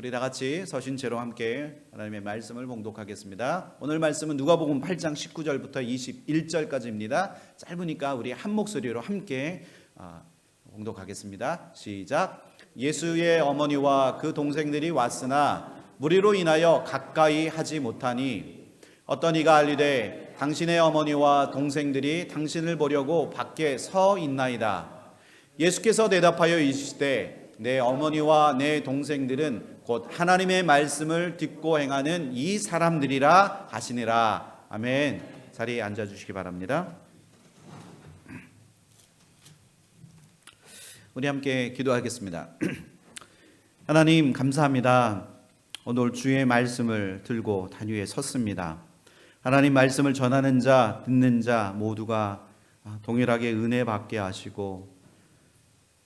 우리 다 같이 서신 채로 함께 하나님의 말씀을 봉독하겠습니다. 오늘 말씀은 누가복음 8장 19절부터 21절까지입니다. 짧으니까 우리 한 목소리로 함께 봉독하겠습니다. 시작. 예수의 어머니와 그 동생들이 왔으나 무리로 인하여 가까이 하지 못하니 어떤 이가 알리되 당신의 어머니와 동생들이 당신을 보려고 밖에 서 있나이다. 예수께서 대답하여 이르시되 내 어머니와 내 동생들은 곧 하나님의 말씀을 듣고 행하는 이 사람들이라 하시니라. 아멘. 자리에 앉아주시기 바랍니다. 우리 함께 기도하겠습니다. 하나님 감사합니다. 오늘 주의 말씀을 들고 단위에 섰습니다. 하나님 말씀을 전하는 자, 듣는 자 모두가 동일하게 은혜 받게 하시고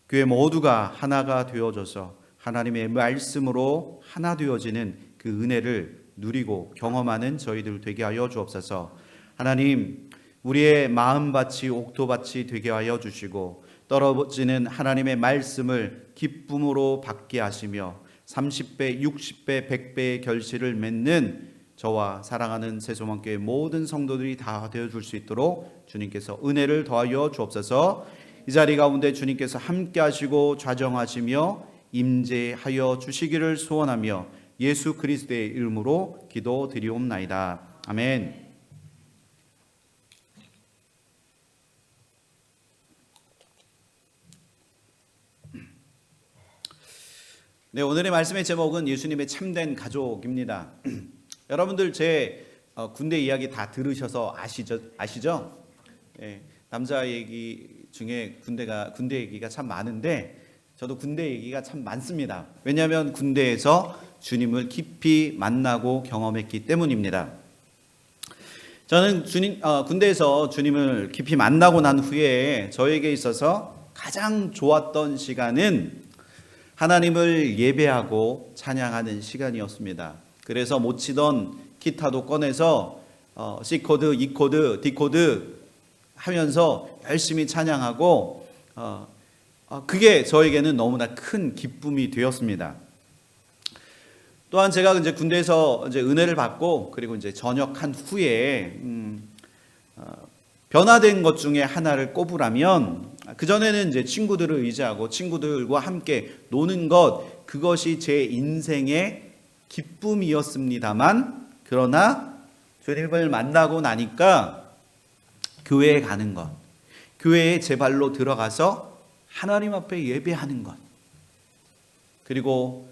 교회 모두가 하나가 되어져서 하나님의 말씀으로 하나 되어지는 그 은혜를 누리고 경험하는 저희들 되게 하여 주옵소서. 하나님, 우리의 마음밭이 옥토밭이 되게 하여 주시고 떨어지는 하나님의 말씀을 기쁨으로 받게 하시며 30배, 60배, 100배의 결실을 맺는 저와 사랑하는 새소망교회 모든 성도들이 다 되어줄 수 있도록 주님께서 은혜를 더하여 주옵소서. 이 자리 가운데 주님께서 함께 하시고 좌정하시며 임재하여 주시기를 소원하며 예수 그리스도의 이름으로 기도드리옵나이다. 아멘. 네, 오늘의 말씀의 제목은 예수님의 참된 가족입니다. 여러분들 제 군대 이야기 다 들으셔서 아시죠? 네, 남자 얘기 중에 군대 얘기가 참 많은데 저도 군대 얘기가 참 많습니다. 왜냐하면 군대에서 주님을 깊이 만나고 경험했기 때문입니다. 저는 군대에서 주님을 깊이 만나고 난 후에 저에게 있어서 가장 좋았던 시간은 하나님을 예배하고 찬양하는 시간이었습니다. 그래서 못 치던 기타도 꺼내서 C코드, E코드, D코드 하면서 열심히 찬양하고 그게 저에게는 너무나 큰 기쁨이 되었습니다. 또한 제가 이제 군대에서 이제 은혜를 받고 그리고 이제 전역한 후에 변화된 것 중에 하나를 꼽으라면 그전에는 이제 친구들을 의지하고 친구들과 함께 노는 것, 그것이 제 인생의 기쁨이었습니다만, 그러나 주님을 만나고 나니까 교회에 가는 것, 교회에 제 발로 들어가서 하나님 앞에 예배하는 것, 그리고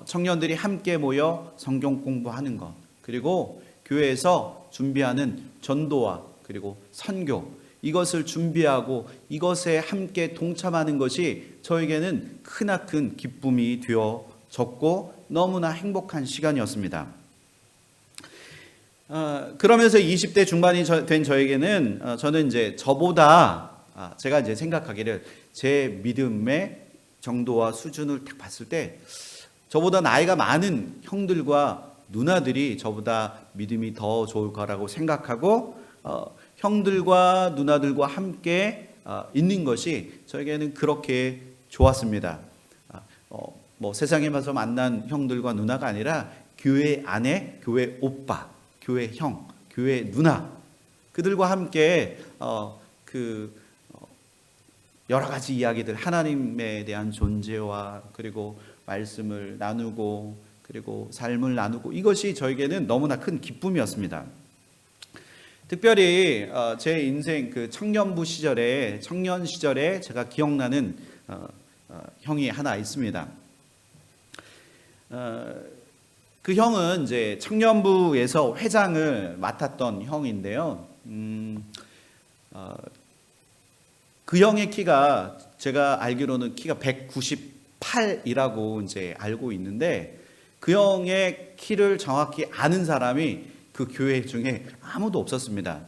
청년들이 함께 모여 성경 공부하는 것, 그리고 교회에서 준비하는 전도와 그리고 선교, 이것을 준비하고 이것에 함께 동참하는 것이 저에게는 크나큰 기쁨이 되어졌고 너무나 행복한 시간이었습니다. 그러면서 20대 중반이 된 저에게는 저는 이제 저보다 제가 이제 생각하기를 제 믿음의 정도와 수준을 딱 봤을 때 저보다 나이가 많은 형들과 누나들이 저보다 믿음이 더 좋을 거라고 생각하고 형들과 누나들과 함께 있는 것이 저에게는 그렇게 좋았습니다. 뭐 세상에 가서 만난 형들과 누나가 아니라 교회 안에 교회 오빠, 교회 형, 교회 누나, 그들과 함께 여러 가지 이야기들, 하나님에 대한 존재와 그리고 말씀을 나누고 그리고 삶을 나누고, 이것이 저에게는 너무나 큰 기쁨이었습니다. 특별히 제 인생 그 청년 시절에 제가 기억나는 형이 하나 있습니다. 그 형은 이제 청년부에서 회장을 맡았던 형인데요. 그 형의 키가 제가 알기로는 키가 198이라고 이제 알고 있는데, 그 형의 키를 정확히 아는 사람이 그 교회 중에 아무도 없었습니다.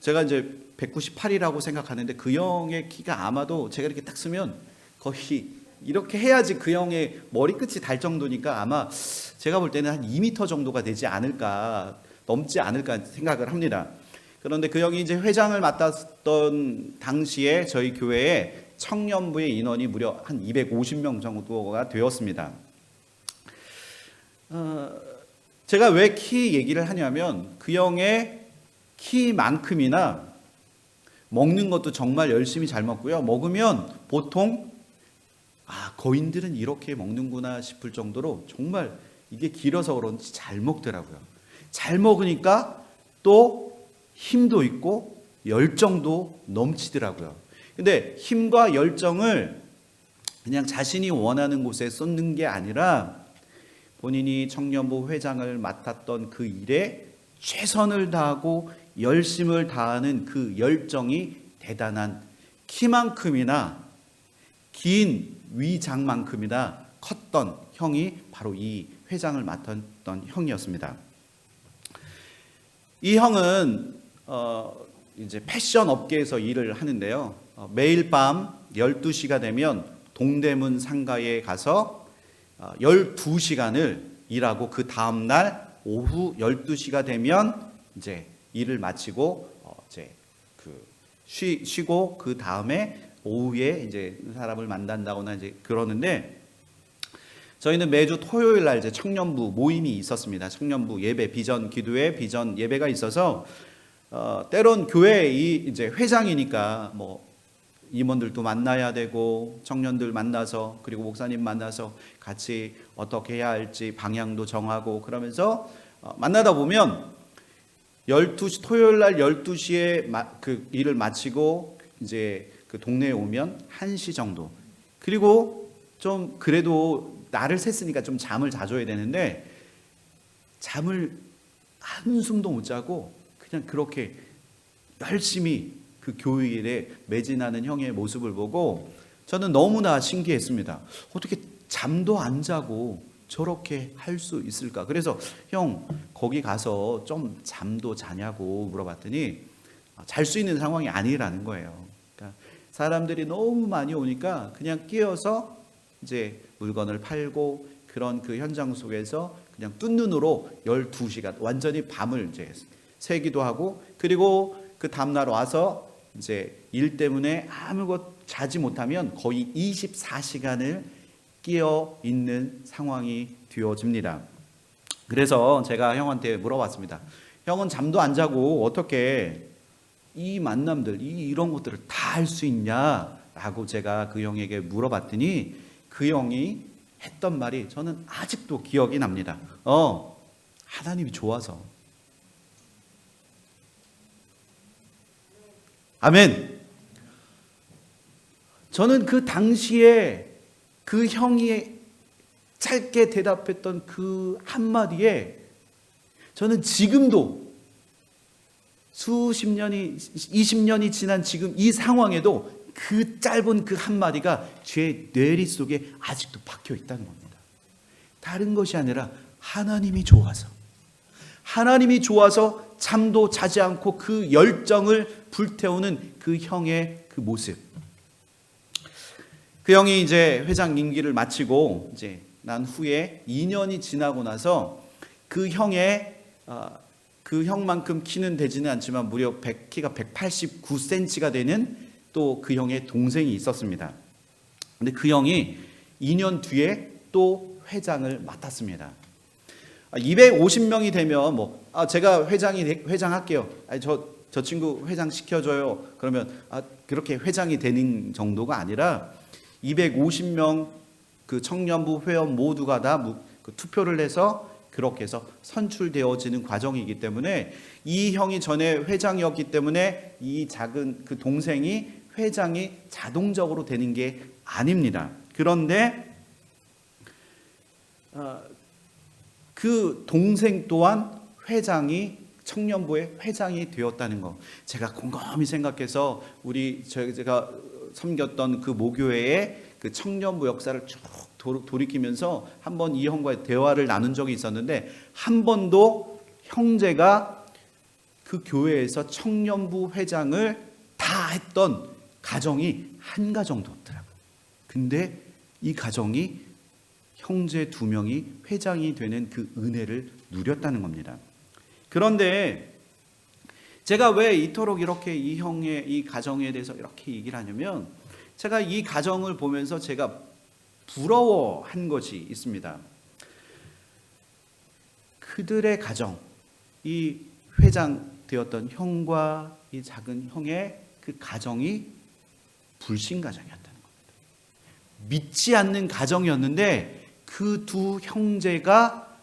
제가 이제 198이라고 생각하는데 그 형의 키가 아마도 제가 이렇게 딱 쓰면 거의 이렇게 해야지 그 형의 머리끝이 달 정도니까 아마 제가 볼 때는 한 2m 정도가 되지 않을까, 넘지 않을까 생각을 합니다. 그런데 그 형이 이제 회장을 맡았던 당시에 저희 교회에 청년부의 인원이 무려 한 250명 정도가 되었습니다. 제가 왜 키 얘기를 하냐면 그 형의 키만큼이나 먹는 것도 정말 열심히 잘 먹고요. 먹으면 보통 거인들은 이렇게 먹는구나 싶을 정도로 정말 이게 길어서 그런지 잘 먹더라고요. 잘 먹으니까 또 힘도 있고 열정도 넘치더라고요. 근데 힘과 열정을 그냥 자신이 원하는 곳에 쏟는 게 아니라 본인이 청년부 회장을 맡았던 그 일에 최선을 다하고 열심을 다하는 그 열정이 대단한 키만큼이나 긴 위장만큼이나 컸던 형이 바로 이 회장을 맡았던 형이었습니다. 이 형은 이제 패션 업계에서 일을 하는데요. 매일 밤 12시가 되면 동대문 상가에 가서 12시간을 일하고 그 다음 날 오후 12시가 되면 이제 일을 마치고 이제 쉬고 그 다음에 오후에 이제 사람을 만난다거나 이제 그러는데, 저희는 매주 토요일 날 이제 청년부 모임이 있었습니다. 청년부 예배, 비전 기도회, 비전 예배가 있어서 때론 교회 이제 회장이니까 뭐 임원들도 만나야 되고 청년들 만나서 그리고 목사님 만나서 같이 어떻게 해야 할지 방향도 정하고 그러면서 만나다 보면 12시 토요일 날 12시에 그 일을 마치고 이제 그 동네에 오면 1시 정도, 그리고 좀 그래도 날을 샜으니까 좀 잠을 자줘야 되는데 잠을 한숨도 못 자고 그냥 그렇게 열심히 그 교회 일에 매진하는 형의 모습을 보고 저는 너무나 신기했습니다. 어떻게 잠도 안 자고 저렇게 할 수 있을까? 그래서 형 거기 가서 좀 잠도 자냐고 물어봤더니 잘 수 있는 상황이 아니라는 거예요. 그러니까 사람들이 너무 많이 오니까 그냥 끼어서 이제 물건을 팔고 그런 그 현장 속에서 그냥 뜬 눈으로 12시간 완전히 밤을 이제 새기도 하고, 그리고 그 다음날 와서 이제 일 때문에 아무것도 자지 못하면 거의 24시간을 끼어 있는 상황이 되어집니다. 그래서 제가 형한테 물어봤습니다. 형은 잠도 안 자고 어떻게 이 만남들, 이런 것들을 다 할 수 있냐라고 제가 그 형에게 물어봤더니 그 형이 했던 말이 저는 아직도 기억이 납니다. 하나님이 좋아서. 아멘. 저는 그 당시에 그 형이 짧게 대답했던 그 한마디에 저는 지금도 수십 년이 20년이 지난 지금 이 상황에도 그 짧은 그 한마디가 제 뇌리 속에 아직도 박혀 있다는 겁니다. 다른 것이 아니라 하나님이 좋아서 잠도 자지 않고 그 열정을 불태우는 그 형의 그 모습. 그 형이 이제 회장 임기를 마치고 이제 난 후에 2년이 지나고 나서 그 형의 그 형만큼 키는 되지는 않지만 무려 키가 189cm가 되는 또 그 형의 동생이 있었습니다. 근데 그 형이 2년 뒤에 또 회장을 맡았습니다. 250명이 되면 제가 회장할게요. 저 친구 회장 시켜줘요. 그러면 그렇게 회장이 되는 정도가 아니라 250명 그 청년부 회원 모두가 다 투표를 해서 그렇게 해서 선출되어지는 과정이기 때문에 이 형이 전에 회장이었기 때문에 이 작은 그 동생이 회장이 자동적으로 되는 게 아닙니다. 그런데 그 동생 또한 청년부의 회장이 되었다는 거, 제가 곰곰이 생각해서 제가 섬겼던 그 모교회의 그 청년부 역사를 쭉 돌이키면서 한번 이 형과의 대화를 나눈 적이 있었는데 한 번도 형제가 그 교회에서 청년부 회장을 다 했던 가정이 한 가정도 없더라고요. 근데 이 가정이 형제 2명이 회장이 되는 그 은혜를 누렸다는 겁니다. 그런데 제가 왜 이토록 이렇게 이 형의 이 가정에 대해서 이렇게 얘기를 하냐면 제가 이 가정을 보면서 제가 부러워한 것이 있습니다. 그들의 가정, 이 회장되었던 형과 이 작은 형의 그 가정이 불신 가정이었다는 겁니다. 믿지 않는 가정이었는데 그 두 형제가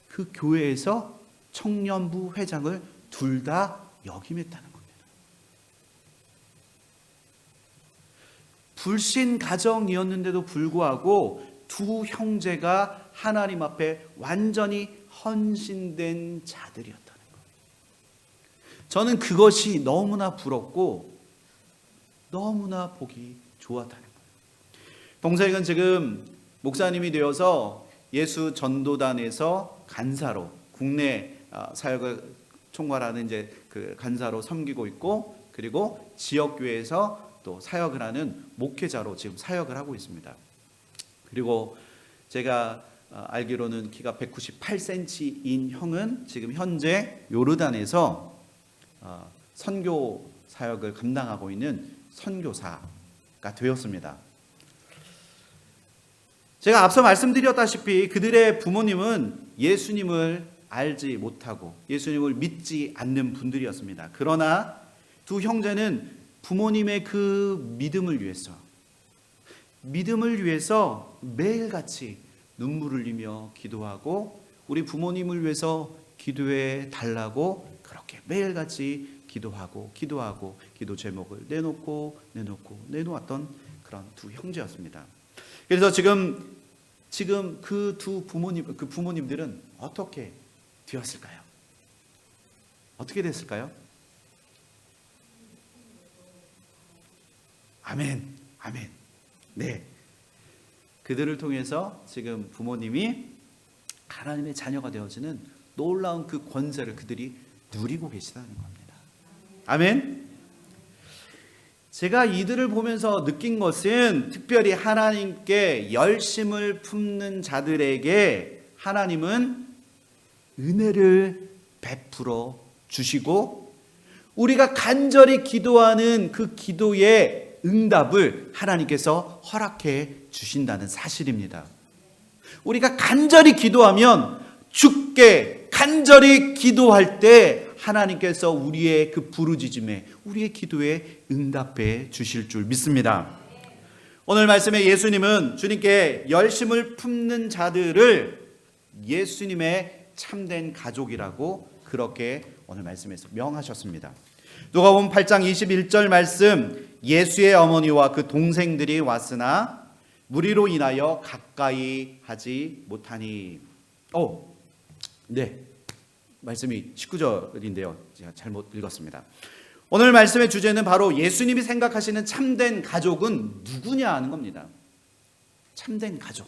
그 교회에서 청년부 회장을 둘 다 역임했다는 겁니다. 불신 가정이었는데도 불구하고 두 형제가 하나님 앞에 완전히 헌신된 자들이었다는 거예요. 저는 그것이 너무나 부럽고 너무나 보기 좋았다는 거예요. 동생은 지금 목사님이 되어서 예수 전도단에서 간사로 국내 사역을 총괄하는 이제 그 간사로 섬기고 있고, 그리고 지역 교회에서 또 사역을 하는 목회자로 지금 사역을 하고 있습니다. 그리고 제가 알기로는 키가 198cm인 형은 지금 현재 요르단에서 선교 사역을 감당하고 있는 선교사가 되었습니다. 제가 앞서 말씀드렸다시피 그들의 부모님은 예수님을 알지 못하고 예수님을 믿지 않는 분들이었습니다. 그러나 두 형제는 부모님의 그 믿음을 위해서 매일같이 눈물을 흘리며 기도하고 우리 부모님을 위해서 기도해 달라고 그렇게 매일같이 기도 제목을 내놓았던 그런 두 형제였습니다. 그래서 지금 그 부모님들은 어떻게 되었을까요? 어떻게 됐을까요? 아멘. 네. 그들을 통해서 지금 부모님이 하나님의 자녀가 되어지는 놀라운 그 권세를 그들이 누리고 계시다는 겁니다. 아멘. 제가 이들을 보면서 느낀 것은 특별히 하나님께 열심을 품는 자들에게 하나님은 은혜를 베풀어 주시고 우리가 간절히 기도하는 그 기도의 응답을 하나님께서 허락해 주신다는 사실입니다. 우리가 간절히 기도하면 주께 간절히 기도할 때 하나님께서 우리의 그 부르짖음에 우리의 기도에 응답해 주실 줄 믿습니다. 오늘 말씀에 예수님은 주님께 열심을 품는 자들을 예수님의 참된 가족이라고 그렇게 오늘 말씀에서 명하셨습니다. 누가복음 8장 21절 말씀, 예수의 어머니와 그 동생들이 왔으나 무리로 인하여 가까이 하지 못하니. 네, 말씀이 19절인데요. 제가 잘못 읽었습니다. 오늘 말씀의 주제는 바로 예수님이 생각하시는 참된 가족은 누구냐 하는 겁니다. 참된 가족.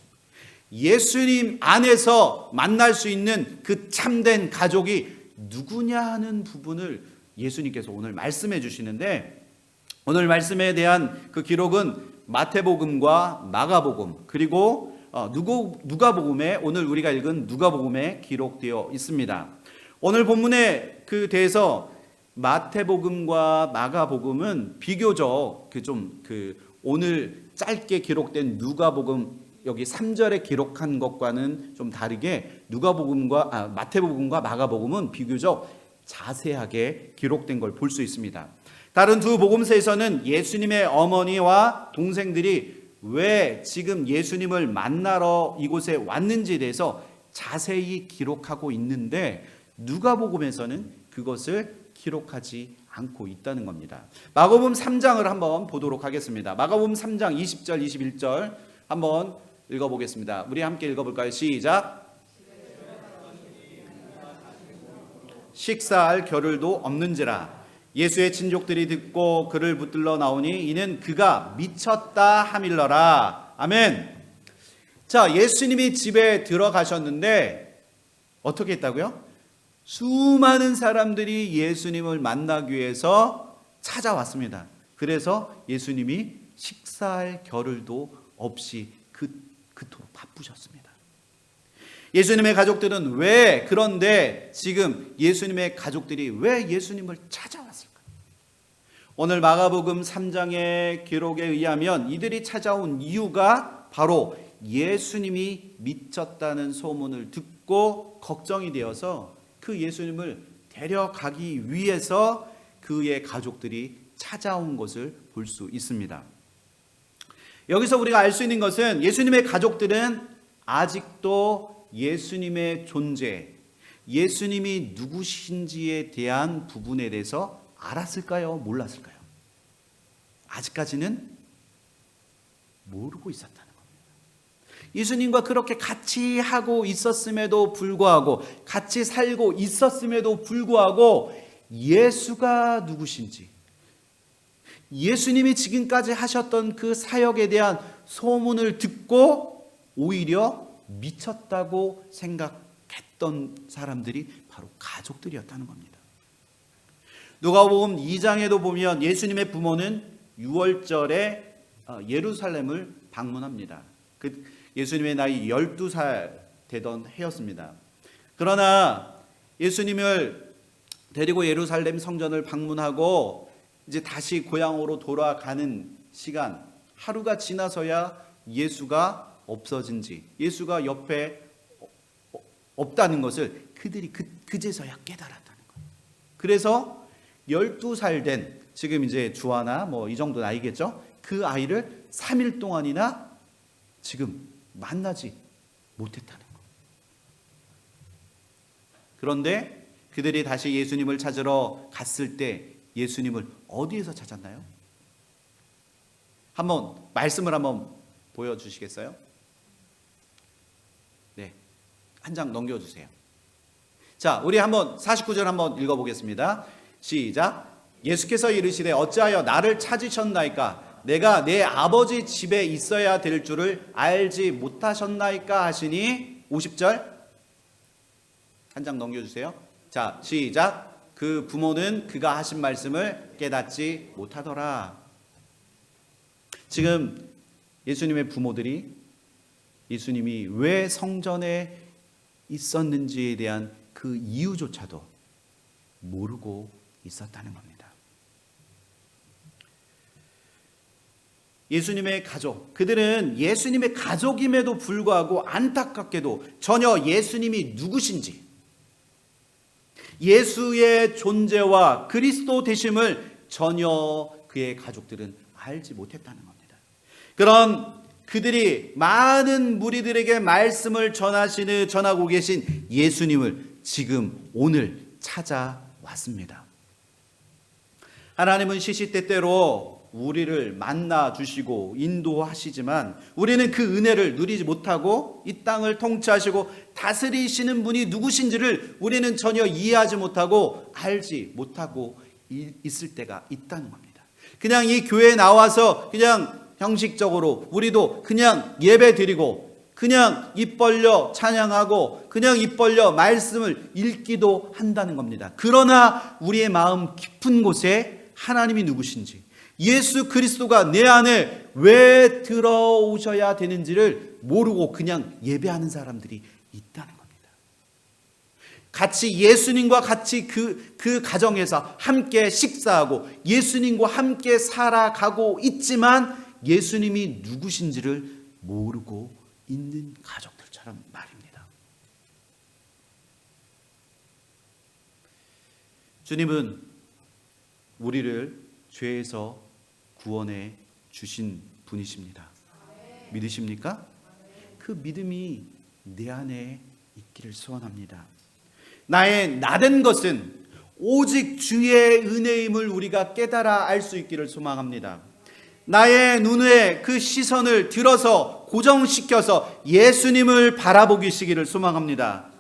예수님 안에서 만날 수 있는 그 참된 가족이 누구냐 하는 부분을 예수님께서 오늘 말씀해 주시는데, 오늘 말씀에 대한 그 기록은 마태복음과 마가복음 그리고 누가복음에, 오늘 우리가 읽은 누가복음에 기록되어 있습니다. 오늘 본문에 그 대해서 마태복음과 마가복음은 비교적 오늘 짧게 기록된 누가복음 여기 3절에 기록한 것과는 좀 다르게 마태복음과 마가복음은 비교적 자세하게 기록된 걸 볼 수 있습니다. 다른 두 복음서에서는 예수님의 어머니와 동생들이 왜 지금 예수님을 만나러 이곳에 왔는지에 대해서 자세히 기록하고 있는데 누가복음에서는 그것을 기록하지 않고 있다는 겁니다. 마가복음 3장을 한번 보도록 하겠습니다. 마가복음 3장 20절 21절 한번 읽어보겠습니다. 우리 함께 읽어볼까요? 시작. 식사할 겨를도 없는지라 예수의 친족들이 듣고 그를 붙들러 나오니 이는 그가 미쳤다 하밀러라. 아멘. 자, 예수님이 집에 들어가셨는데 어떻게 했다고요? 수많은 사람들이 예수님을 만나기 위해서 찾아왔습니다. 그래서 예수님이 식사할 겨를도 없이 그토록 바쁘셨습니다. 예수님의 가족들은 그런데 지금 예수님의 가족들이 왜 예수님을 찾아왔을까? 오늘 마가복음 3장의 기록에 의하면 이들이 찾아온 이유가 바로 예수님이 미쳤다는 소문을 듣고 걱정이 되어서 그 예수님을 데려가기 위해서 그의 가족들이 찾아온 것을 볼 수 있습니다. 여기서 우리가 알 수 있는 것은 예수님의 가족들은 아직도 예수님의 존재, 예수님이 누구신지에 대한 부분에 대해서 알았을까요? 몰랐을까요? 아직까지는 모르고 있었다는 겁니다. 예수님과 그렇게 같이 하고 있었음에도 불구하고, 같이 살고 있었음에도 불구하고 예수가 누구신지, 예수님이 지금까지 하셨던 그 사역에 대한 소문을 듣고 오히려 미쳤다고 생각했던 사람들이 바로 가족들이었다는 겁니다. 누가복음 2장에도 보면 예수님의 부모는 6월절에 예루살렘을 방문합니다. 예수님의 나이 12살 되던 해였습니다. 그러나 예수님을 데리고 예루살렘 성전을 방문하고 이제 다시 고향으로 돌아가는 시간, 하루가 지나서야 예수가 없어진지, 예수가 옆에 없다는 것을 그들이 그제서야 깨달았다는 거예요. 그래서 12살 된, 지금 이제 주하나 이 정도 나이겠죠? 그 아이를 3일 동안이나 지금 만나지 못했다는 거예요. 그런데 그들이 다시 예수님을 찾으러 갔을 때 예수님을 어디에서 찾았나요? 한번 말씀을 한번 보여주시겠어요? 네, 한 장 넘겨주세요. 자, 우리 한번 49절 한번 읽어보겠습니다. 시작. 예수께서 이르시되 어찌하여 나를 찾으셨나이까? 내가 내 아버지 집에 있어야 될 줄을 알지 못하셨나이까 하시니. 50절 한 장 넘겨주세요. 자, 시작. 그 부모는 그가 하신 말씀을 깨닫지 못하더라. 지금 예수님의 부모들이 예수님이 왜 성전에 있었는지에 대한 그 이유조차도 모르고 있었다는 겁니다. 예수님의 가족, 그들은 예수님의 가족임에도 불구하고 안타깝게도 전혀 예수님이 누구신지, 예수의 존재와 그리스도 되심을 전혀 그의 가족들은 알지 못했다는 겁니다. 그런 그들이 많은 무리들에게 말씀을 전하고 계신 예수님을 지금 오늘 찾아왔습니다. 하나님은 시시때때로 우리를 만나 주시고 인도하시지만 우리는 그 은혜를 누리지 못하고 이 땅을 통치하시고 다스리시는 분이 누구신지를 우리는 전혀 이해하지 못하고 알지 못하고 있을 때가 있다는 겁니다. 그냥 이 교회에 나와서 그냥 형식적으로 우리도 그냥 예배 드리고 그냥 입 벌려 찬양하고 그냥 입 벌려 말씀을 읽기도 한다는 겁니다. 그러나 우리의 마음 깊은 곳에 하나님이 누구신지, 예수 그리스도가 내 안에 왜 들어오셔야 되는지를 모르고 그냥 예배하는 사람들이 있다는 겁니다. 같이 예수님과 같이 그 가정에서 함께 식사하고 예수님과 함께 살아가고 있지만 예수님이 누구신지를 모르고 있는 가족들처럼 말입니다. 주님은 우리를 죄에서 구원해 주신 분이십니다. 믿으십니까? 그 믿음이 내 안에 있기를 소원합니다. 나의 나된 것은 오직 주의 은혜임을 우리가 깨달아 알 수 있기를 소망합니다. 나의 눈에 그 시선을 들어서 고정시켜서 예수님을 바라보기시기를 소망합니다.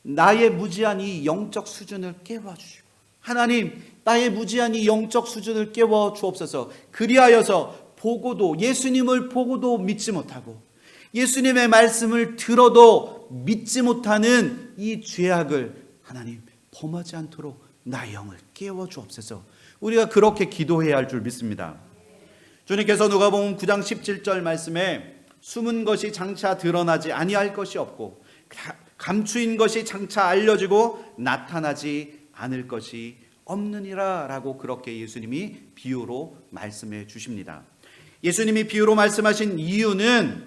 나의 무지한 이 영적 수준을 깨워주시고, 하나님 나의 무지한 이 영적 수준을 깨워 주옵소서. 그리하여서 예수님을 보고도 믿지 못하고 예수님의 말씀을 들어도 믿지 못하는 이 죄악을 하나님 범하지 않도록 나의 영을 깨워 주옵소서. 우리가 그렇게 기도해야 할 줄 믿습니다. 주님께서 누가복음 9장 17절 말씀에 숨은 것이 장차 드러나지 아니할 것이 없고 감추인 것이 장차 알려지고 나타나지 않을 것이 없느니라 라고 그렇게 예수님이 비유로 말씀해 주십니다. 예수님이 비유로 말씀하신 이유는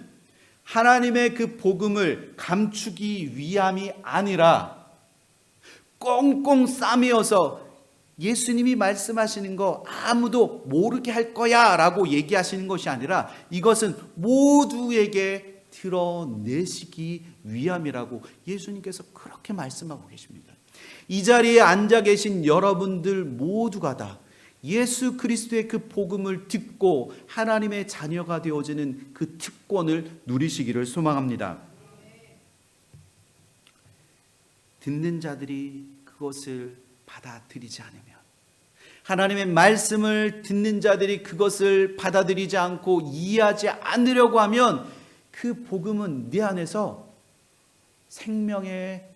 하나님의 그 복음을 감추기 위함이 아니라 꽁꽁 싸매어서 예수님이 말씀하시는 거 아무도 모르게 할 거야 라고 얘기하시는 것이 아니라 이것은 모두에게 드러내시기 위함이라고 예수님께서 그렇게 말씀하고 계십니다. 이 자리에 앉아 계신 여러분들 모두가 다 예수 그리스도의 그 복음을 듣고 하나님의 자녀가 되어지는 그 특권을 누리시기를 소망합니다. 듣는 자들이 그것을 받아들이지 않으면, 하나님의 말씀을 듣는 자들이 그것을 받아들이지 않고 이해하지 않으려고 하면 그 복음은 내 안에서 생명의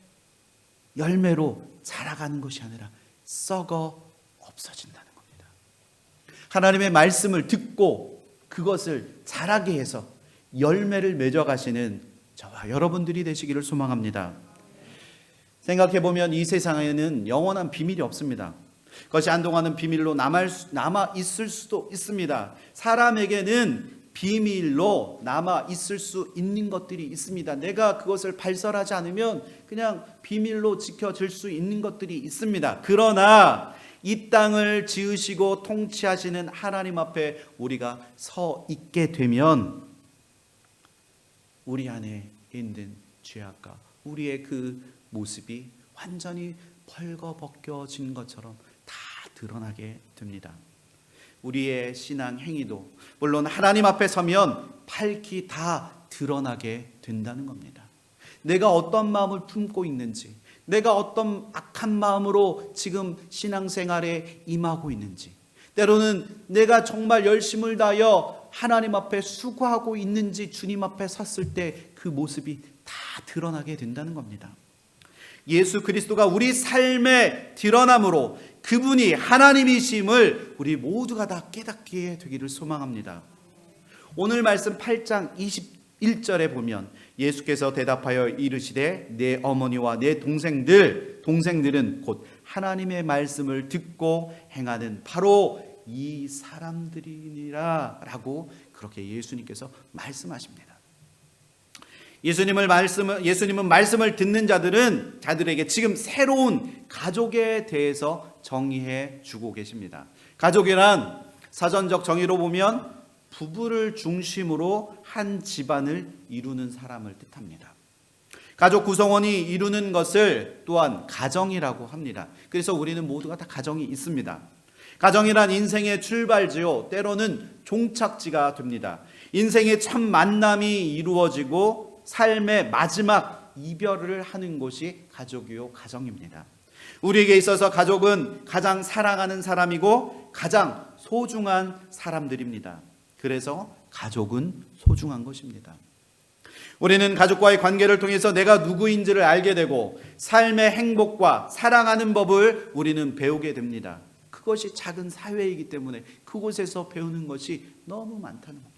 열매로 자라가는 것이 아니라 썩어 없어진다는 겁니다. 하나님의 말씀을 듣고 그것을 자라게 해서 열매를 맺어가시는 저와 여러분들이 되시기를 소망합니다. 생각해보면 이 세상에는 영원한 비밀이 없습니다. 그것이 한동안은 비밀로 남아 있을 수도 있습니다. 사람에게는 비밀로 남아 있을 수 있는 것들이 있습니다. 내가 그것을 발설하지 않으면 그냥 비밀로 지켜질 수 있는 것들이 있습니다. 그러나 이 땅을 지으시고 통치하시는 하나님 앞에 우리가 서 있게 되면 우리 안에 있는 죄악과 우리의 그 모습이 완전히 벌거벗겨진 것처럼 다 드러나게 됩니다. 우리의 신앙 행위도 물론 하나님 앞에 서면 밝히 다 드러나게 된다는 겁니다. 내가 어떤 마음을 품고 있는지, 내가 어떤 악한 마음으로 지금 신앙생활에 임하고 있는지, 때로는 내가 정말 열심을 다하여 하나님 앞에 수고하고 있는지 주님 앞에 섰을 때 그 모습이 다 드러나게 된다는 겁니다. 예수 그리스도가 우리 삶에 드러남으로 그분이 하나님이심을 우리 모두가 다 깨닫게 되기를 소망합니다. 오늘 말씀 8장 21절에 보면 예수께서 대답하여 이르시되 내 어머니와 내 동생들은 곧 하나님의 말씀을 듣고 행하는 바로 이 사람들이니라 라고 그렇게 예수님께서 말씀하십니다. 예수님은 말씀을 듣는 자들에게 지금 새로운 가족에 대해서 정의해 주고 계십니다. 가족이란 사전적 정의로 보면 부부를 중심으로 한 집안을 이루는 사람을 뜻합니다. 가족 구성원이 이루는 것을 또한 가정이라고 합니다. 그래서 우리는 모두가 다 가정이 있습니다. 가정이란 인생의 출발지요, 때로는 종착지가 됩니다. 인생의 첫 만남이 이루어지고 삶의 마지막 이별을 하는 곳이 가족이요, 가정입니다. 우리에게 있어서 가족은 가장 사랑하는 사람이고 가장 소중한 사람들입니다. 그래서 가족은 소중한 것입니다. 우리는 가족과의 관계를 통해서 내가 누구인지를 알게 되고 삶의 행복과 사랑하는 법을 우리는 배우게 됩니다. 그것이 작은 사회이기 때문에 그곳에서 배우는 것이 너무 많다는 겁니다.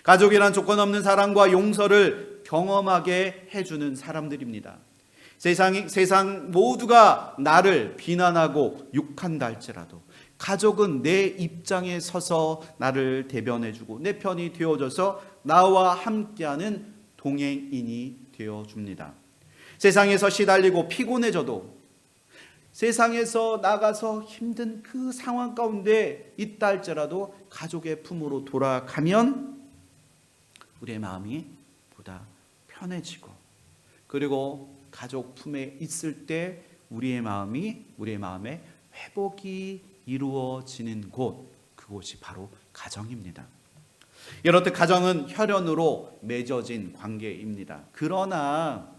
가족이란 조건 없는 사랑과 용서를 경험하게 해주는 사람들입니다. 세상 모두가 나를 비난하고 욕한다 할지라도 가족은 내 입장에 서서 나를 대변해주고 내 편이 되어줘서 나와 함께하는 동행인이 되어줍니다. 세상에서 시달리고 피곤해져도 세상에서 나가서 힘든 그 상황 가운데 있다 할지라도 가족의 품으로 돌아가면 우리의 마음이 보다 편해지고, 그리고 가족 품에 있을 때 우리의 마음에 회복이 이루어지는 그곳이 바로 가정입니다. 이렇듯 가정은 혈연으로 맺어진 관계입니다. 그러나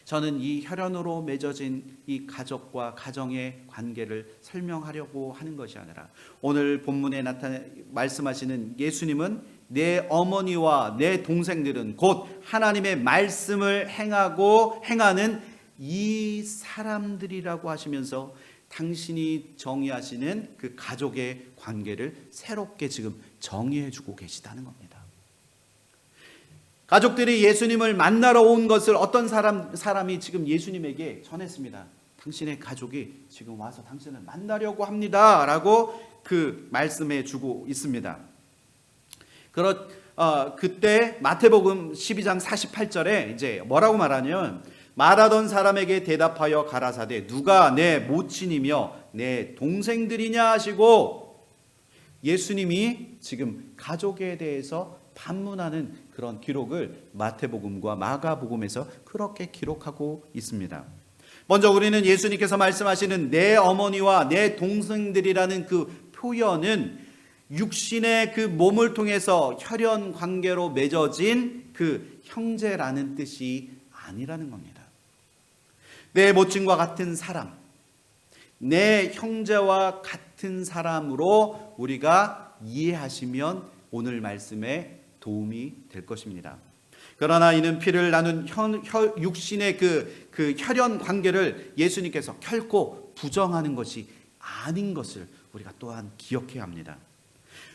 저는 이 혈연으로 맺어진 이 가족과 가정의 관계를 설명하려고 하는 것이 아니라 오늘 본문에 말씀하시는 예수님은 내 어머니와 내 동생들은 곧 하나님의 말씀을 행하는 이 사람들이라고 하시면서 당신이 정의하시는 그 가족의 관계를 새롭게 지금 정의해 주고 계시다는 겁니다. 가족들이 예수님을 만나러 온 것을 어떤 사람이 지금 예수님에게 전했습니다. 당신의 가족이 지금 와서 당신을 만나려고 합니다 라고 그 말씀해 주고 있습니다. 그때 마태복음 12장 48절에 이제 뭐라고 말하냐면 말하던 사람에게 대답하여 가라사대 누가 내 모친이며 내 동생들이냐 하시고 예수님이 지금 가족에 대해서 반문하는 그런 기록을 마태복음과 마가복음에서 그렇게 기록하고 있습니다. 먼저 우리는 예수님께서 말씀하시는 내 어머니와 내 동생들이라는 그 표현은 육신의 그 몸을 통해서 혈연 관계로 맺어진 그 형제라는 뜻이 아니라는 겁니다. 내 모친과 같은 사람, 내 형제와 같은 사람으로 우리가 이해하시면 오늘 말씀에 도움이 될 것입니다. 그러나 이는 피를 나눈 육신의 그 혈연 관계를 예수님께서 결코 부정하는 것이 아닌 것을 우리가 또한 기억해야 합니다.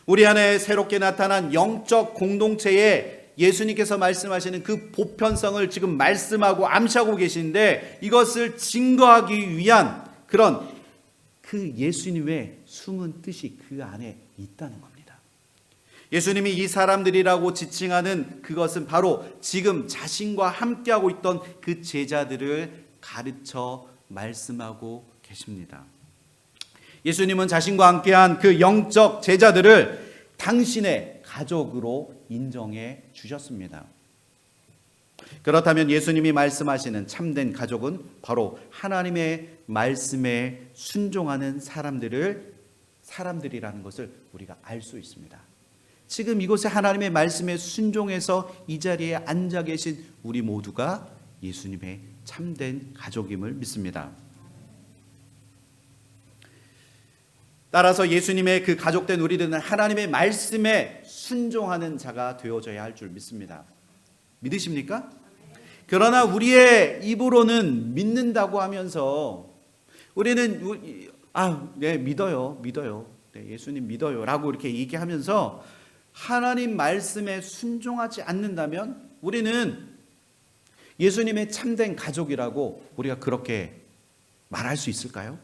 우리 안에 새롭게 나타난 영적 공동체에 예수님께서 말씀하시는 그 보편성을 지금 말씀하고 암시하고 계시는데 이것을 증거하기 위한 그런 그 예수님의 숨은 뜻이 그 안에 있다는 겁니다. 예수님이 이 사람들이라고 지칭하는 그것은 바로 지금 자신과 함께하고 있던 그 제자들을 가르쳐 말씀하고 계십니다. 예수님은 자신과 함께한 그 영적 제자들을 당신의 가족으로 인정해 주셨습니다. 그렇다면 예수님이 말씀하시는 참된 가족은 바로 하나님의 말씀에 순종하는 사람들이라는 것을 우리가 알 수 있습니다. 지금 이곳에 하나님의 말씀에 순종해서 이 자리에 앉아 계신 우리 모두가 예수님의 참된 가족임을 믿습니다. 따라서 예수님의 그 가족된 우리들은 하나님의 말씀에 순종하는 자가 되어져야 할 줄 믿습니다. 믿으십니까? 그러나 우리의 입으로는 믿는다고 하면서 우리는 네, 믿어요. 네, 예수님 믿어요. 라고 이렇게 얘기하면서 하나님 말씀에 순종하지 않는다면 우리는 예수님의 참된 가족이라고 우리가 그렇게 말할 수 있을까요?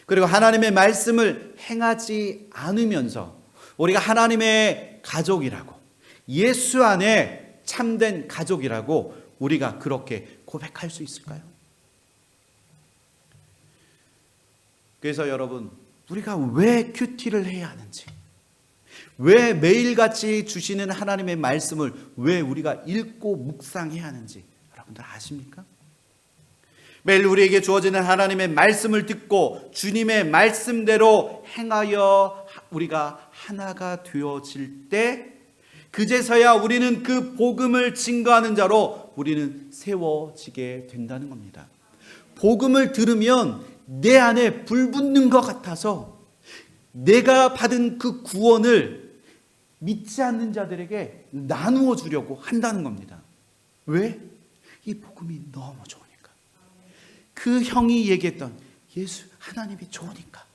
그리고 하나님의 말씀을 행하지 않으면서 우리가 하나님의 가족이라고 예수 안에 참된 가족이라고 우리가 그렇게 고백할 수 있을까요? 그래서 여러분, 우리가 왜 큐티를 해야 하는지, 왜 매일같이 주시는 하나님의 말씀을 왜 우리가 읽고 묵상해야 하는지 여러분들 아십니까? 매일 우리에게 주어지는 하나님의 말씀을 듣고 주님의 말씀대로 행하여 우리가 하나가 되어질 때 그제서야 우리는 그 복음을 증거하는 자로 우리는 세워지게 된다는 겁니다. 복음을 들으면 내 안에 불 붙는 것 같아서 내가 받은 그 구원을 믿지 않는 자들에게 나누어 주려고 한다는 겁니다. 왜? 이 복음이 너무 좋으니까. 그 형이 얘기했던 예수 하나님이 좋으니까.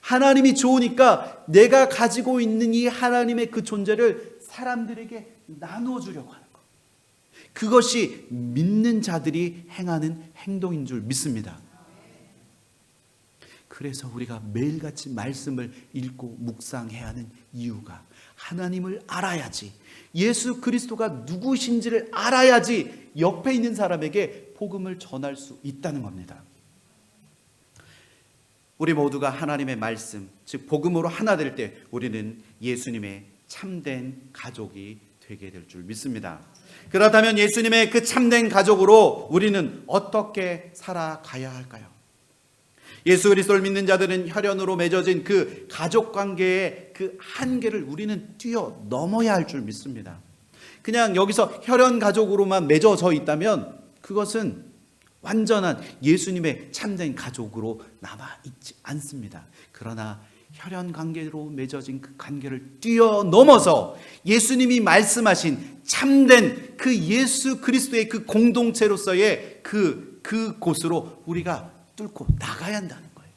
하나님이 좋으니까 내가 가지고 있는 이 하나님의 그 존재를 사람들에게 나누어 주려고 하는 것. 그것이 믿는 자들이 행하는 행동인 줄 믿습니다. 그래서 우리가 매일같이 말씀을 읽고 묵상해야 하는 이유가 하나님을 알아야지, 예수 그리스도가 누구신지를 알아야지 옆에 있는 사람에게 복음을 전할 수 있다는 겁니다. 우리 모두가 하나님의 말씀, 즉 복음으로 하나 될 때 우리는 예수님의 참된 가족이 되게 될 줄 믿습니다. 그렇다면 예수님의 그 참된 가족으로 우리는 어떻게 살아가야 할까요? 예수 그리스도를 믿는 자들은 혈연으로 맺어진 그 가족 관계의 그 한계를 우리는 뛰어넘어야 할 줄 믿습니다. 그냥 여기서 혈연 가족으로만 맺어져 있다면 그것은 완전한 예수님의 참된 가족으로 남아있지 않습니다. 그러나 혈연 관계로 맺어진 그 관계를 뛰어넘어서 예수님이 말씀하신 참된 그 예수 그리스도의 그 공동체로서의 그 곳으로 우리가 뚫고 나가야 한다는 거예요.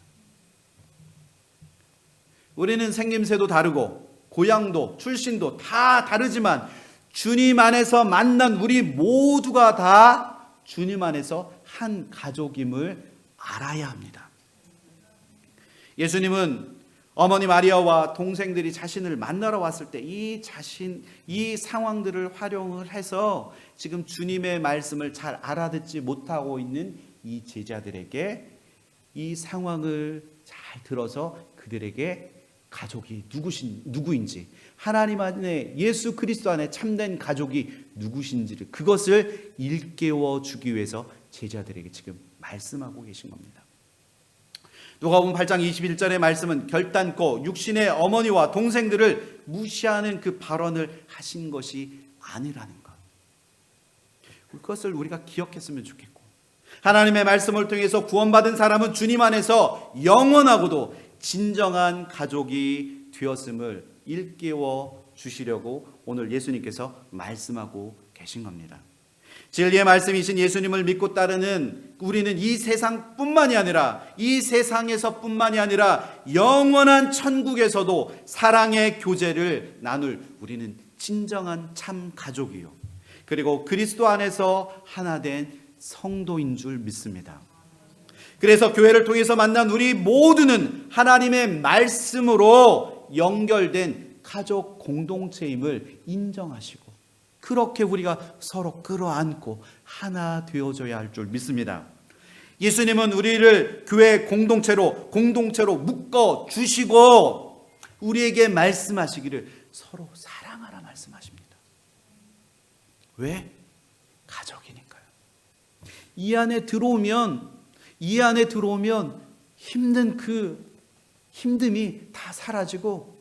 우리는 생김새도 다르고 고향도 출신도 다 다르지만 주님 안에서 만난 우리 모두가 다 주님 안에서 한 가족임을 알아야 합니다. 예수님은 어머니 마리아와 동생들이 자신을 만나러 왔을 때 이 상황들을 활용을 해서 지금 주님의 말씀을 잘 알아듣지 못하고 있는 이 제자들에게 이 상황을 잘 들어서 그들에게 가족이 누구인지, 하나님 안에 예수 그리스도 안에 참된 가족이 누구신지를 그것을 일깨워 주기 위해서 제자들에게 지금 말씀하고 계신 겁니다. 누가복음 8장 21절의 말씀은 결단코 육신의 어머니와 동생들을 무시하는 그 발언을 하신 것이 아니라는 것. 그것을 우리가 기억했으면 좋겠고, 하나님의 말씀을 통해서 구원받은 사람은 주님 안에서 영원하고도 진정한 가족이 되었음을 일깨워 주시려고 오늘 예수님께서 말씀하고 계신 겁니다. 진리의 말씀이신 예수님을 믿고 따르는 우리는 이 세상뿐만이 아니라 이 세상에서뿐만이 아니라 영원한 천국에서도 사랑의 교제를 나눌 우리는 진정한 참 가족이요, 그리고 그리스도 안에서 하나 된 성도인 줄 믿습니다. 그래서 교회를 통해서 만난 우리 모두는 하나님의 말씀으로 연결된 가족 공동체임을 인정하시고, 그렇게 우리가 서로 끌어안고 하나 되어줘야 할 줄 믿습니다. 예수님은 우리를 교회 공동체로 묶어 주시고 우리에게 말씀하시기를 서로 사랑하라 말씀하십니다. 왜? 가족이니까요. 이 안에 들어오면 힘든 그 힘듦이 다 사라지고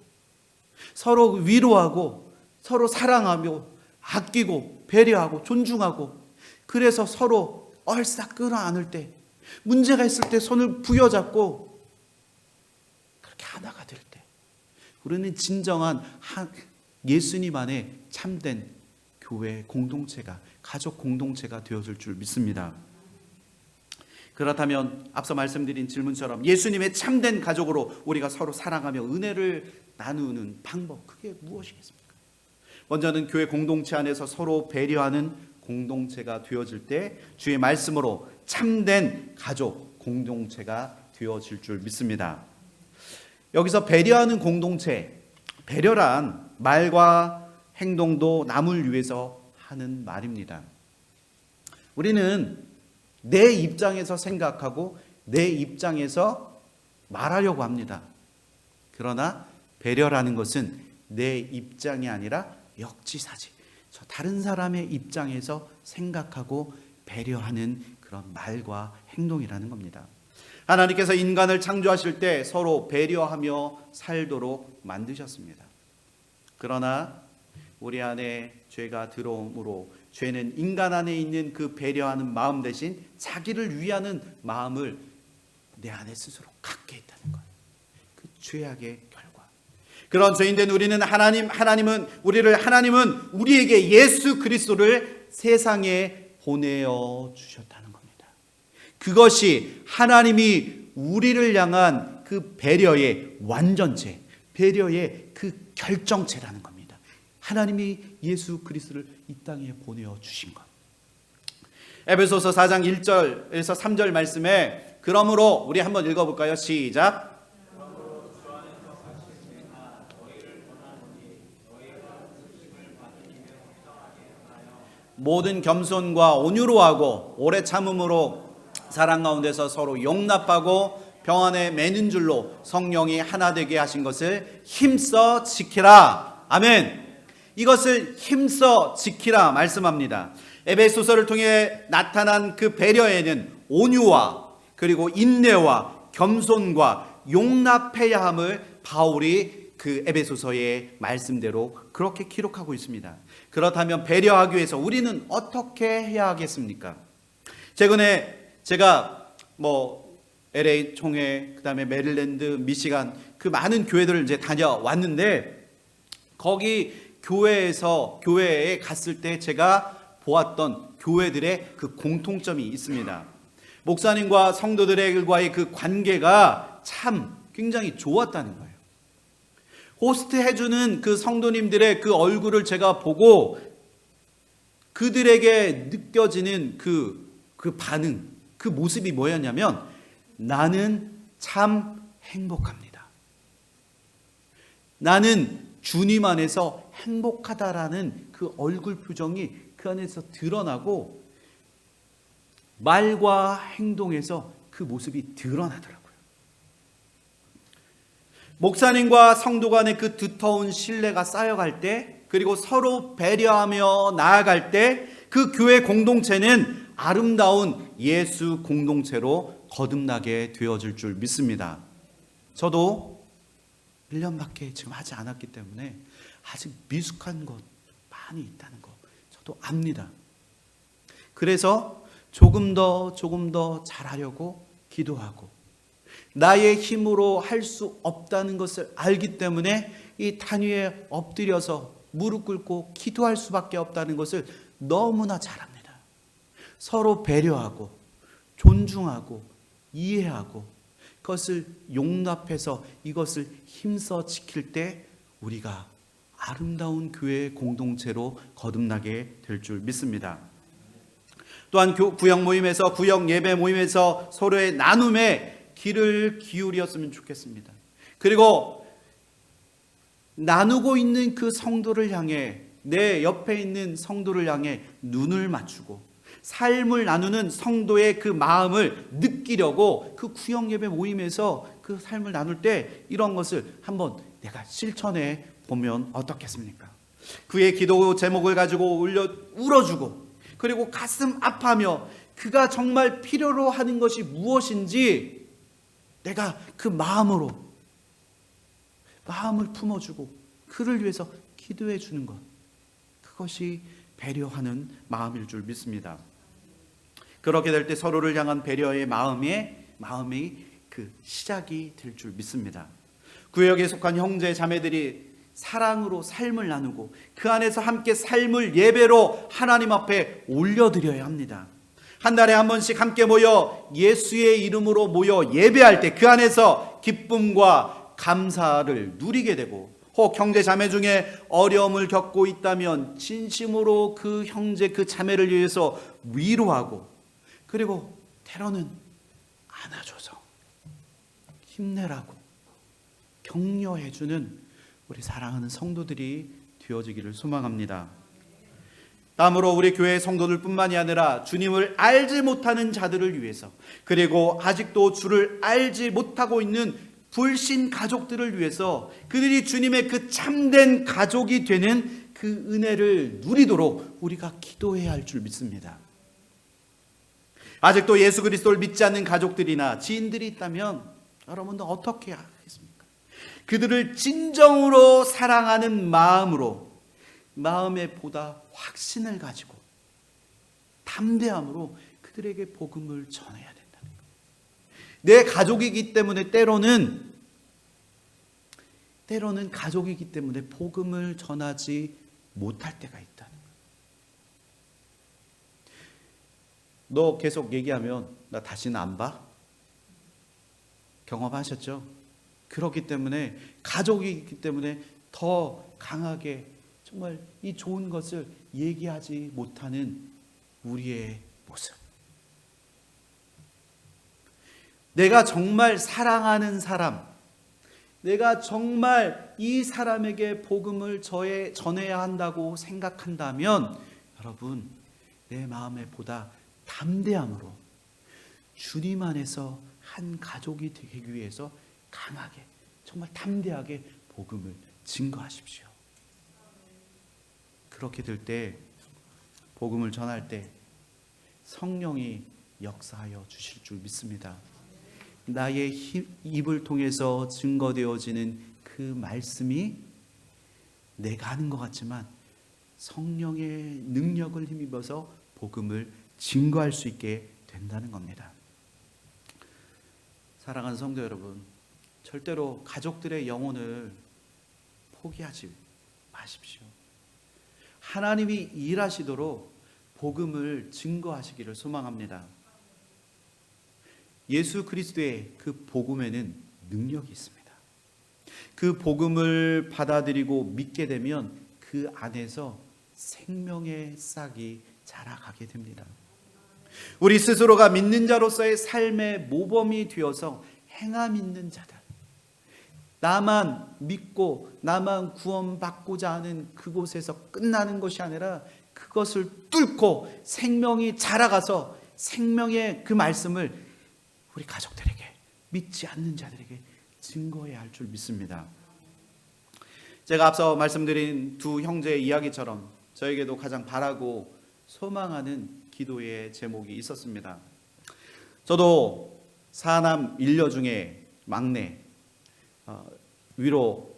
서로 위로하고 서로 사랑하며 아끼고 배려하고 존중하고, 그래서 서로 얼싸 끌어안을 때, 문제가 있을 때 손을 부여잡고 그렇게 하나가 될 때 우리는 진정한 예수님 안에 참된 교회 공동체가, 가족 공동체가 되어줄 줄 믿습니다. 그렇다면 앞서 말씀드린 질문처럼 예수님의 참된 가족으로 우리가 서로 사랑하며 은혜를 나누는 방법, 그게 무엇이겠습니까? 먼저는 교회 공동체 안에서 서로 배려하는 공동체가 되어질 때 주의 말씀으로 참된 가족 공동체가 되어질 줄 믿습니다. 여기서 배려하는 공동체, 배려란 말과 행동도 남을 위해서 하는 말입니다. 우리는 내 입장에서 생각하고 내 입장에서 말하려고 합니다. 그러나 배려라는 것은 내 입장이 아니라 역지사지, 저 다른 사람의 입장에서 생각하고 배려하는 그런 말과 행동이라는 겁니다. 하나님께서 인간을 창조하실 때 서로 배려하며 살도록 만드셨습니다. 그러나 우리 안에 죄가 들어옴으로 죄는 인간 안에 있는 그 배려하는 마음 대신 자기를 위하는 마음을 내 안에 스스로 갖게 있다는 거예요. 그 죄악의 결과. 그런 죄인된 우리는 하나님은 우리에게 예수 그리스도를 세상에 보내어 주셨다는 겁니다. 그것이 하나님이 우리를 향한 그 배려의 완전체, 배려의 그 결정체라는 겁니다. 하나님이 예수 그리스도를 이 땅에 보내어 주신 것. 에베소서 4장 1절에서 3절 말씀에, 그러므로 우리 한번 읽어볼까요? 시작. 모든 겸손과 온유로 하고 오래 참음으로 사랑 가운데서 서로 용납하고 평안에 매는 줄로 성령이 하나 되게 하신 것을 힘써 지키라. 아멘. 이것을 힘써 지키라 말씀합니다. 에베소서를 통해 나타난 그 배려에는 온유와 그리고 인내와 겸손과 용납해야 함을 바울이 그 에베소서의 말씀대로 그렇게 기록하고 있습니다. 그렇다면 배려하기 위해서 우리는 어떻게 해야 하겠습니까? 최근에 제가 LA 총회, 그다음에 메릴랜드, 미시간 그 많은 교회들을 이제 다녀왔는데, 거기 교회에 갔을 때 제가 보았던 교회들의 그 공통점이 있습니다. 목사님과 성도들과의 그 관계가 참 굉장히 좋았다는 거예요. 호스트 해주는 그 성도님들의 그 얼굴을 제가 보고 그들에게 느껴지는 그 반응, 그 모습이 뭐였냐면, 나는 참 행복합니다. 나는 주님 안에서 행복하다라는 그 얼굴 표정이 그 안에서 드러나고 말과 행동에서 그 모습이 드러나더라고요. 목사님과 성도 간의 그 두터운 신뢰가 쌓여갈 때, 그리고 서로 배려하며 나아갈 때 그 교회 공동체는 아름다운 예수 공동체로 거듭나게 되어질 줄 믿습니다. 저도 1년밖에 지금 하지 않았기 때문에 아직 미숙한 것 많이 있다는 거 저도 압니다. 그래서 조금 더 잘하려고 기도하고, 나의 힘으로 할 수 없다는 것을 알기 때문에 이 탄 위에 엎드려서 무릎 꿇고 기도할 수밖에 없다는 것을 너무나 잘 압니다. 서로 배려하고 존중하고 이해하고 그것을 용납해서 이것을 힘써 지킬 때 우리가 아름다운 교회 공동체로 거듭나게 될 줄 믿습니다. 또한 구역 모임에서, 구역 예배 모임에서 서로의 나눔에 귀를 기울였으면 좋겠습니다. 그리고 나누고 있는 그 성도를 향해, 내 옆에 있는 성도를 향해 눈을 맞추고 삶을 나누는 성도의 그 마음을 느끼려고 그 구역 예배 모임에서 그 삶을 나눌 때 이런 것을 한번 내가 실천해 보면 어떻겠습니까? 그의 기도 제목을 가지고 울어주고, 그리고 가슴 아파하며 그가 정말 필요로 하는 것이 무엇인지 내가 그 마음을 품어주고 그를 위해서 기도해 주는 것, 그것이 배려하는 마음일 줄 믿습니다. 그렇게 될 때 서로를 향한 배려의 마음이 그 시작이 될 줄 믿습니다. 구역에 속한 형제 자매들이 사랑으로 삶을 나누고 그 안에서 함께 삶을 예배로 하나님 앞에 올려드려야 합니다. 한 달에 한 번씩 함께 모여 예수의 이름으로 모여 예배할 때 그 안에서 기쁨과 감사를 누리게 되고, 혹 형제 자매 중에 어려움을 겪고 있다면 진심으로 그 형제 그 자매를 위해서 위로하고, 그리고 때로는 안아줘서 힘내라고 격려해주는 우리 사랑하는 성도들이 되어지기를 소망합니다. 다음으로 우리 교회 성도들 뿐만이 아니라 주님을 알지 못하는 자들을 위해서, 그리고 아직도 주를 알지 못하고 있는 불신 가족들을 위해서 그들이 주님의 그 참된 가족이 되는 그 은혜를 누리도록 우리가 기도해야 할 줄 믿습니다. 아직도 예수 그리스도를 믿지 않는 가족들이나 지인들이 있다면 여러분도 어떻게 하겠습니까? 그들을 진정으로 사랑하는 마음에 보다 확신을 가지고 담대함으로 그들에게 복음을 전해야 된다는 것. 내 가족이기 때문에 때로는 가족이기 때문에 복음을 전하지 못할 때가 있다는 것. 너 계속 얘기하면 나 다시는 안 봐? 경험하셨죠? 그렇기 때문에 가족이기 때문에 더 강하게 정말 이 좋은 것을 얘기하지 못하는 우리의 모습. 내가 정말 사랑하는 사람, 내가 정말 이 사람에게 복음을 전해야 한다고 생각한다면 여러분, 내 마음에 보다 담대함으로 주님 안에서 한 가족이 되기 위해서 강하게, 정말 담대하게 복음을 증거하십시오. 그렇게 될 때, 복음을 전할 때 성령이 역사하여 주실 줄 믿습니다. 나의 입을 통해서 증거되어지는 그 말씀이 내가 하는 것 같지만 성령의 능력을 힘입어서 복음을 증거할 수 있게 된다는 겁니다. 사랑하는 성도 여러분, 절대로 가족들의 영혼을 포기하지 마십시오. 하나님이 일하시도록 복음을 증거하시기를 소망합니다. 예수 그리스도의 그 복음에는 능력이 있습니다. 그 복음을 받아들이고 믿게 되면 그 안에서 생명의 싹이 자라가게 됩니다. 우리 스스로가 믿는 자로서의 삶의 모범이 되어서 행함 있는 자들, 나만 믿고 나만 구원받고자 하는 그곳에서 끝나는 것이 아니라 그것을 뚫고 생명이 자라가서 생명의 그 말씀을 우리 가족들에게, 믿지 않는 자들에게 증거해야 할 줄 믿습니다. 제가 앞서 말씀드린 두 형제의 이야기처럼 저에게도 가장 바라고 소망하는 기도의 제목이 있었습니다. 저도 사남 일녀 중에 막내, 위로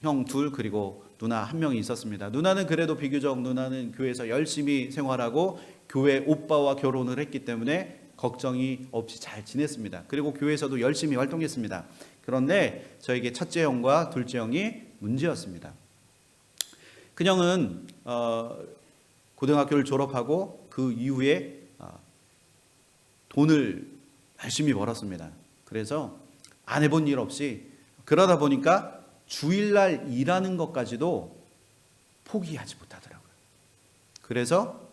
형 둘 그리고 누나 한 명이 있었습니다. 누나는 그래도 비교적 누나는 교회에서 열심히 생활하고 교회 오빠와 결혼을 했기 때문에 걱정이 없이 잘 지냈습니다. 그리고 교회에서도 열심히 활동했습니다. 그런데 저에게 첫째 형과 둘째 형이 문제였습니다. 큰형은 고등학교를 졸업하고 그 이후에 돈을 열심히 벌었습니다. 그래서 안 해본 일 없이, 그러다 보니까 주일날 일하는 것까지도 포기하지 못하더라고요. 그래서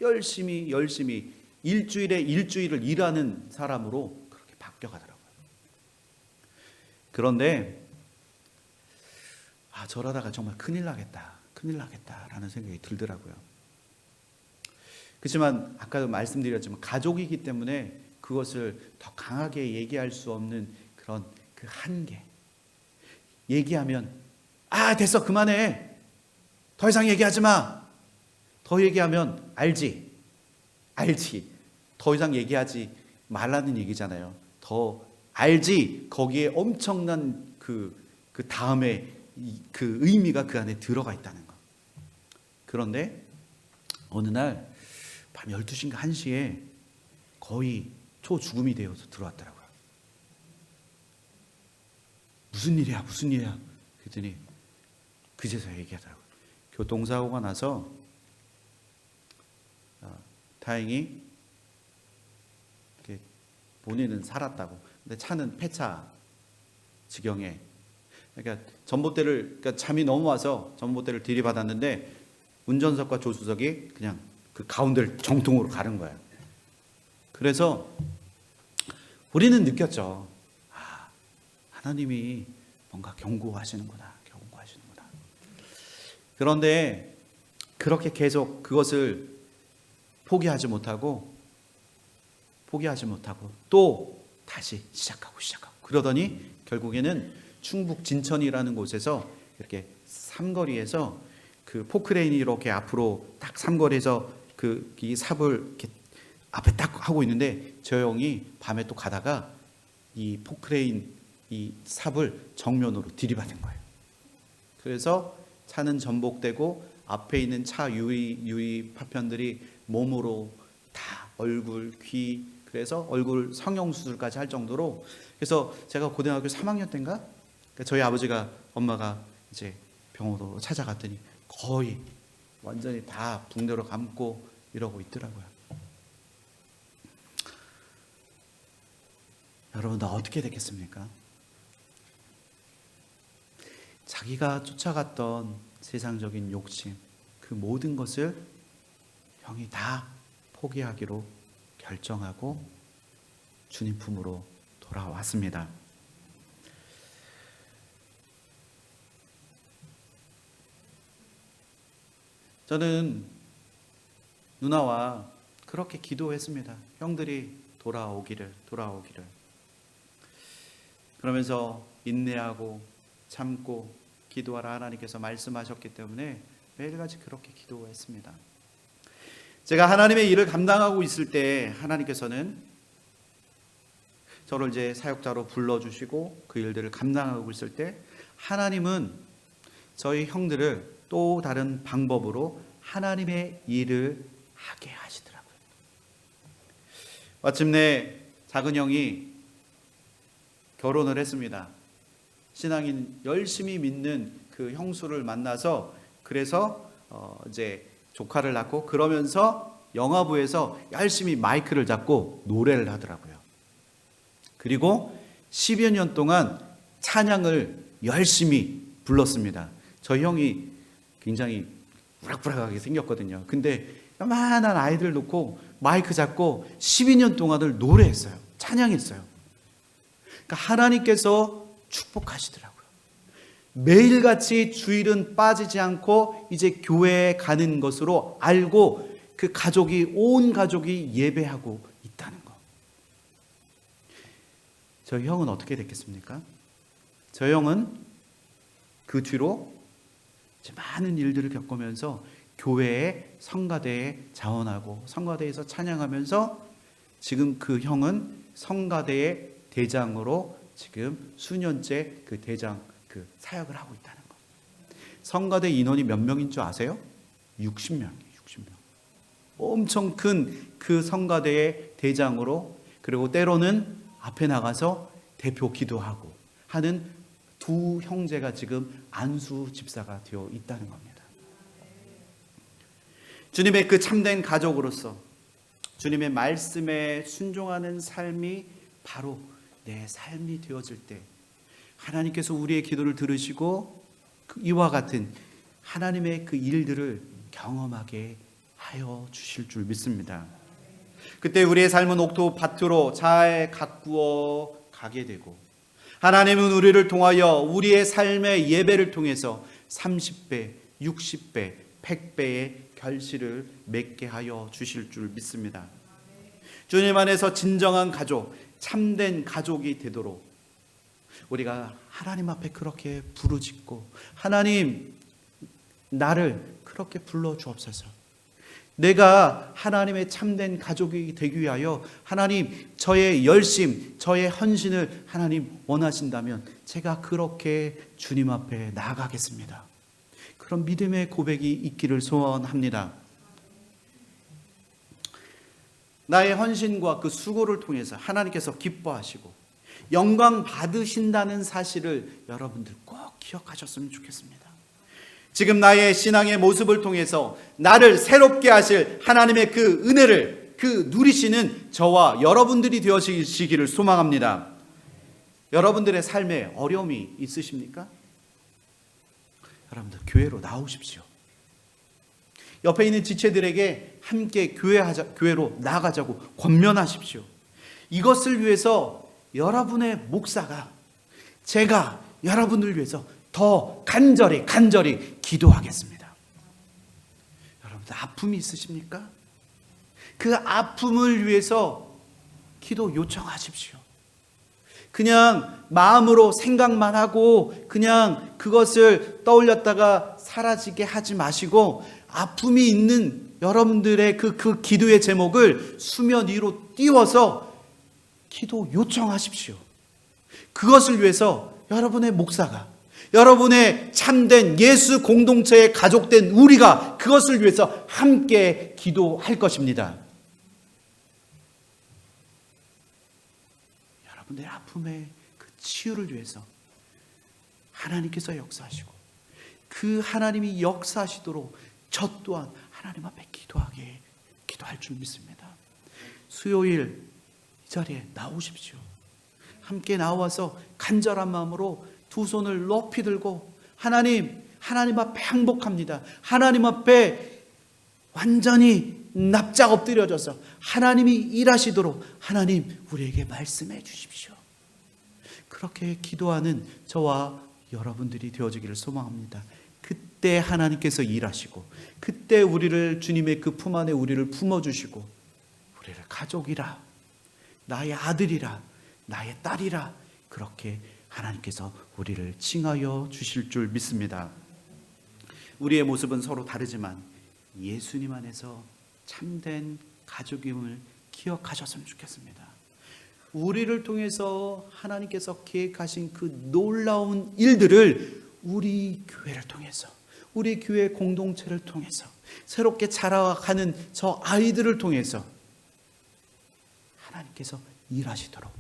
열심히 일주일을 일하는 사람으로 그렇게 바뀌어가더라고요. 그런데 저러다가 정말 큰일 나겠다라는 생각이 들더라고요. 그렇지만 아까도 말씀드렸지만 가족이기 때문에 그것을 더 강하게 얘기할 수 없는 그런 그 한계. 얘기하면 됐어, 그만해, 더 이상 얘기하지 마. 더 얘기하면 알지 더 이상 얘기하지 말라는 얘기잖아요. 더 알지, 거기에 엄청난 그 다음에 그 의미가 그 안에 들어가 있다는 거. 그런데 어느 날 밤 12시인가 1시에 거의 초죽음이 되어서 들어왔더라고요. 무슨 일이야 그랬더니 그제서야 얘기하더라고요. 교통사고가 나서 다행히 본인은 살았다고. 근데 차는 폐차 지경에, 그러니까 잠이 넘어와서 전봇대를 들이받았는데 운전석과 조수석이 그냥 그 가운데를 정통으로 가른 거예요. 그래서 우리는 느꼈죠. 하나님이 뭔가 경고하시는구나. 그런데 그렇게 계속 그것을 포기하지 못하고 또 다시 시작하고 그러더니 결국에는 충북 진천이라는 곳에서 이렇게 삼거리에서 그 포크레인이 이렇게 앞으로 딱 삼거리에서 이 삽을 이렇게 앞에 딱 하고 있는데 저 형이 밤에 또 가다가 이 포크레인 이 삽을 정면으로 들이받은 거예요. 그래서 차는 전복되고 앞에 있는 차 유리 파편들이 몸으로 다 얼굴, 귀, 그래서 얼굴 성형수술까지 할 정도로. 그래서 제가 고등학교 3학년 때인가 저희 아버지가 엄마가 이제 병원으로 찾아갔더니 거의 완전히 다 붕대로 감고 이러고 있더라고요. 여러분, 나 어떻게 됐겠습니까? 자기가 쫓아갔던 세상적인 욕심, 그 모든 것을 형이 다 포기하기로 결정하고 주님 품으로 돌아왔습니다. 저는 누나와 그렇게 기도했습니다. 형들이 돌아오기를. 그러면서 인내하고 참고 기도하라 하나님께서 말씀하셨기 때문에 매일같이 그렇게 기도했습니다. 제가 하나님의 일을 감당하고 있을 때 하나님께서는 저를 이제 사역자로 불러주시고 그 일들을 감당하고 있을 때 하나님은 저희 형들을 또 다른 방법으로 하나님의 일을 하게 하시더라고요. 마침내 작은 형이 결혼을 했습니다. 신앙인 열심히 믿는 그 형수를 만나서, 그래서 이제 조카를 낳고, 그러면서 영화부에서 열심히 마이크를 잡고 노래를 하더라고요. 그리고 10여 년 동안 찬양을 열심히 불렀습니다. 저희 형이 굉장히 우락부락하게 생겼거든요. 근데 요만한 아이들 놓고 마이크 잡고 12년 동안을 노래했어요. 찬양했어요. 그러니까 하나님께서 축복하시더라고요. 매일같이 주일은 빠지지 않고 이제 교회에 가는 것으로 알고 그 가족이, 온 가족이 예배하고 있다는 것. 저희 형은 어떻게 됐겠습니까? 저희 형은 그 뒤로 많은 일들을 겪으면서 교회에 성가대에 자원하고 성가대에서 찬양하면서 지금 그 형은 성가대의 대장으로 지금 수년째 그 대장 그 사역을 하고 있다는 것. 성가대 인원이 몇 명인 줄 아세요? 60명이에요. 60명. 엄청 큰 그 성가대의 대장으로, 그리고 때로는 앞에 나가서 대표 기도하고 하는 두 형제가 지금 안수 집사가 되어 있다는 겁니다. 주님의 그 참된 가족으로서 주님의 말씀에 순종하는 삶이 바로 내 삶이 되어질 때 하나님께서 우리의 기도를 들으시고 이와 같은 하나님의 그 일들을 경험하게 하여 주실 줄 믿습니다. 그때 우리의 삶은 옥토 밭으로 잘 가꾸어 가게 되고, 하나님은 우리를 통하여 우리의 삶의 예배를 통해서 30배, 60배, 100배의 결실을 맺게 하여 주실 줄 믿습니다. 주님 안에서 진정한 가족, 참된 가족이 되도록 우리가 하나님 앞에 그렇게 부르짖고, 하나님 나를 그렇게 불러주옵소서. 내가 하나님의 참된 가족이 되기 위하여 하나님 저의 열심, 저의 헌신을 하나님 원하신다면 제가 그렇게 주님 앞에 나아가겠습니다. 그런 믿음의 고백이 있기를 소원합니다. 나의 헌신과 그 수고를 통해서 하나님께서 기뻐하시고 영광 받으신다는 사실을 여러분들 꼭 기억하셨으면 좋겠습니다. 지금 나의 신앙의 모습을 통해서 나를 새롭게 하실 하나님의 그 은혜를 누리시는 저와 여러분들이 되어지시기를 소망합니다. 여러분들의 삶에 어려움이 있으십니까? 여러분들 교회로 나오십시오. 옆에 있는 지체들에게 함께 교회로 나아가자고 권면하십시오. 이것을 위해서 여러분의 목사가, 제가 여러분을 위해서 더 간절히 기도하겠습니다. 여러분들 아픔이 있으십니까? 그 아픔을 위해서 기도 요청하십시오. 그냥 마음으로 생각만 하고 그냥 그것을 떠올렸다가 사라지게 하지 마시고, 아픔이 있는 여러분들의 그 기도의 제목을 수면 위로 띄워서 기도 요청하십시오. 그것을 위해서 여러분의 목사가, 여러분의 참된 예수 공동체에 가족된 우리가 그것을 위해서 함께 기도할 것입니다. 여러분의 아픔의 그 치유를 위해서 하나님께서 역사하시고, 그 하나님이 역사하시도록 저 또한 하나님 앞에 기도할 줄 믿습니다. 수요일 이 자리에 나오십시오. 함께 나와서 간절한 마음으로 두 손을 높이 들고 하나님 앞에 항복합니다. 하나님 앞에 완전히 납작 엎드려져서 하나님이 일하시도록 하나님 우리에게 말씀해 주십시오. 그렇게 기도하는 저와 여러분들이 되어지기를 소망합니다. 그때 하나님께서 일하시고, 그때 우리를 주님의 그 품 안에 우리를 품어주시고, 우리를 가족이라, 나의 아들이라, 나의 딸이라, 그렇게 하나님께서 우리를 칭하여 주실 줄 믿습니다. 우리의 모습은 서로 다르지만 예수님 안에서 참된 가족임을 기억하셨으면 좋겠습니다. 우리를 통해서 하나님께서 계획하신 그 놀라운 일들을 우리 교회를 통해서, 우리 교회 공동체를 통해서, 새롭게 자라가는 저 아이들을 통해서 하나님께서 일하시도록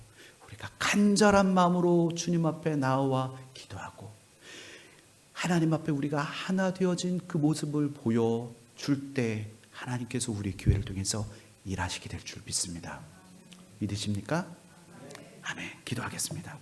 우리가 간절한 마음으로 주님 앞에 나와 기도하고, 하나님 앞에 우리가 하나 되어진 그 모습을 보여줄 때 하나님께서 우리 교회를 통해서 일하시게 될 줄 믿습니다. 믿으십니까? 아멘. 기도하겠습니다.